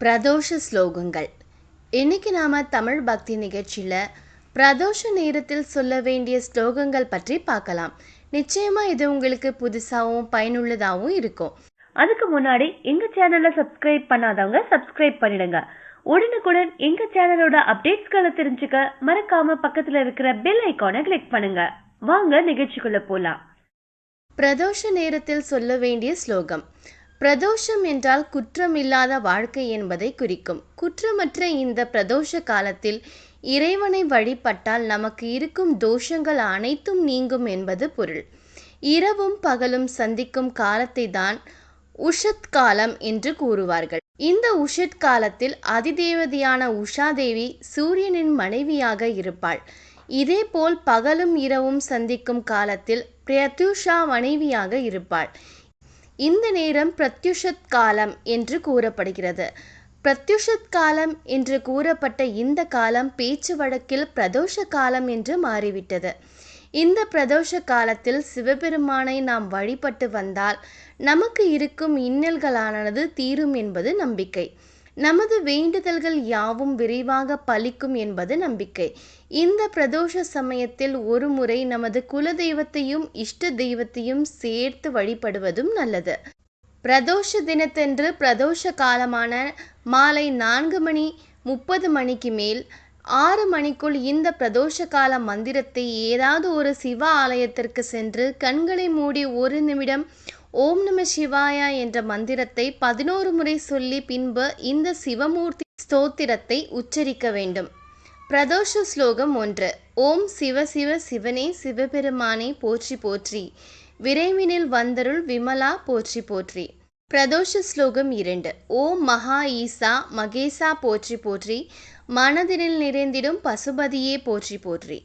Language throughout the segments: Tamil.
பிரதோஷ ஸ்லோகங்கள். இன்னைக்கு நாம தமிழ் பக்தி நிகழ்ச்சியில பிரதோஷ நேரத்தில் சொல்ல வேண்டிய ஸ்லோகங்கள் பற்றி பார்க்கலாம். நிச்சயமா இது உங்களுக்கு புதுசாகவும் பயனுள்ளதாகவும் இருக்கும். அதுக்கு முன்னாடி எங்க சேனலை சப்ஸ்கிரைப் பண்ணாதவங்க சப்ஸ்கிரைப் பண்ணிடுங்க. உடனுக்குடன் எங்க சேனலோட அப்டேட்ஸ்களை தெரிஞ்சுக்க மறக்காம பக்கத்துல இருக்கிற பெல் ஐகானை கிளிக் பண்ணுங்க. வாங்க நிகழ்ச்சிக்குள்ள போலாம். பிரதோஷ நேரத்தில் சொல்ல வேண்டிய ஸ்லோகம். பிரதோஷம் என்றால் குற்றமில்லாத வாழ்க்கை என்பதை குறிக்கும். குற்றமற்ற இந்த பிரதோஷ காலத்தில் இறைவனை வழிபட்டால் நமக்கு இருக்கும் தோஷங்கள் அனைத்தும் நீங்கும் என்பது பொருள். இரவும் பகலும் சந்திக்கும் காலத்தை தான் உஷத் காலம் என்று கூறுவார்கள். இந்த உஷத் காலத்தில் அதிதேவதையான உஷாதேவி சூரியனின் மனைவியாக இருப்பாள். இதேபோல் பகலும் இரவும் சந்திக்கும் காலத்தில் பிரத்யுஷா மனைவியாக இருப்பாள். இந்த நேரம் பிரத்யுஷத் காலம் என்று கூறப்படுகிறது. பிரத்யுஷத் காலம் என்று கூறப்பட்ட இந்த காலம் பேச்சு வழக்கில் பிரதோஷ காலம் என்று மாறிவிட்டது. இந்த பிரதோஷ காலத்தில் சிவபெருமானை நாம் வழிபட்டு வந்தால் நமக்கு இருக்கும் இன்னல்களானது தீரும் என்பது நம்பிக்கை. நமது வேண்டுதல்கள் யாவும் விரைவாக பலிக்கும் என்பது நம்பிக்கை. இந்த பிரதோஷ சமயத்தில் ஒரு முறை நமது குலதெய்வத்தையும் இஷ்ட தெய்வத்தையும் சேர்த்து வழிபடுவதும் நல்லது. பிரதோஷ தினத்தன்று பிரதோஷ காலமான மாலை 4:30 மேல் 6 மணிக்குள் இந்த பிரதோஷ கால மந்திரத்தை ஏதாவது ஒரு சிவ ஆலயத்திற்கு சென்று கண்களை மூடி 1 நிமிடம் ஓம் நம சிவாயா என்ற மந்திரத்தை 11 முறை சொல்லி பின்பு இந்த சிவமூர்த்தி ஸ்தோத்திரத்தை உச்சரிக்க வேண்டும். பிரதோஷ ஸ்லோகம் 1. ஓம் சிவ சிவ சிவனே சிவபெருமானே போற்றி போற்றி, விரைவினில் வந்தருள் விமலா போற்றி போற்றி. பிரதோஷ ஸ்லோகம் 2. ஓம் மகா ஈசா மகேசா போற்றி போற்றி, மனதினில் நிறைந்திடும் பசுபதியே போற்றி போற்றி.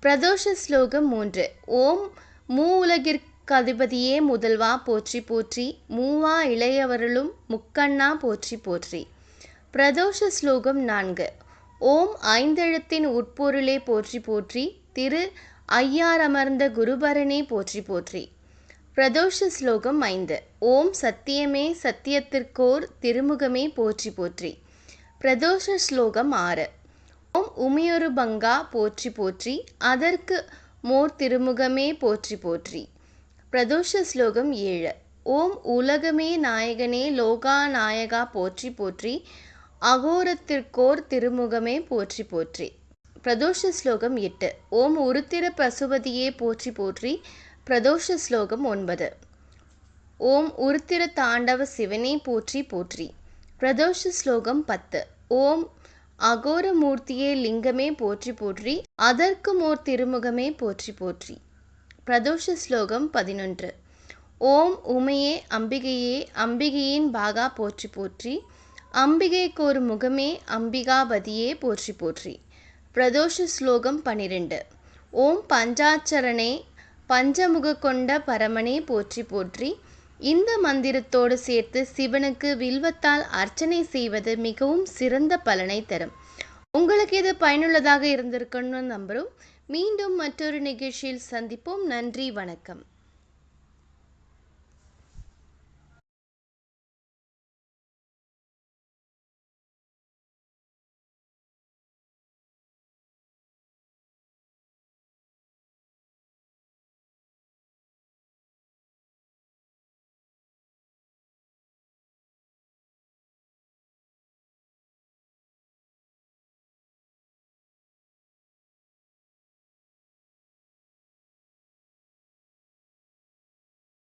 பிரதோஷ ஸ்லோகம் 3. ஓம் மூ உலகிற்கு அதிபதியே முதல்வா போற்றி போற்றி, மூவா இளையவர்களும் முக்கண்ணா போற்றி போற்றி. பிரதோஷ ஸ்லோகம் 4. ஓம் ஐந்தெழுத்தின் உட்பொருளே போற்றி போற்றி, திரு ஐயாரமர்ந்த குருபரனே போற்றி போற்றி. பிரதோஷ ஸ்லோகம் 5. ஓம் சத்தியமே சத்தியத்திற்கோர் திருமுகமே போற்றி போற்றி. பிரதோஷ ஸ்லோகம் 6. ஓம் உமையொரு பங்கா போற்றி போற்றி, அதற்கு மோர் திருமுகமே போற்றி போற்றி. பிரதோஷ ஸ்லோகம் 7. ஓம் உலகமே நாயகனே லோகா நாயகா போற்றி போற்றி, அகோரத்திற்கோர் திருமுகமே போற்றி போற்றி. பிரதோஷ ஸ்லோகம் 8. ஓம் உருத்திர பசுபதியே போற்றி போற்றி. பிரதோஷ ஸ்லோகம் 9. ஓம் உருத்திர தாண்டவ சிவனே போற்றி போற்றி. பிரதோஷ ஸ்லோகம் 10. ஓம் அகோர மூர்த்தியே லிங்கமே போற்றி போற்றி, அதற்கு மோர் திருமுகமே போற்றி போற்றி. பிரதோஷ ஸ்லோகம் 11. ஓம் உமையே அம்பிகையே அம்பிகையின் பாகா போற்றி போற்றி, அம்பிகைக்கு ஒரு முகமே அம்பிகாபதியே போற்றி போற்றி. பிரதோஷ ஸ்லோகம் 12. ஓம் பஞ்சாட்சரனே பஞ்சமுக கொண்ட பரமனே போற்றி போற்றி. இந்த மந்திரத்தோடு சேர்த்து சிவனுக்கு வில்வத்தால் அர்ச்சனை செய்வது மிகவும் சிறந்த பலனை தரும். உங்களுக்கு இது பயனுள்ளதாக இருந்திருக்குன்னு நம்புகிறோம். மீண்டும் மற்றொரு நிகழ்ச்சியில் சந்திப்போம். நன்றி, வணக்கம்.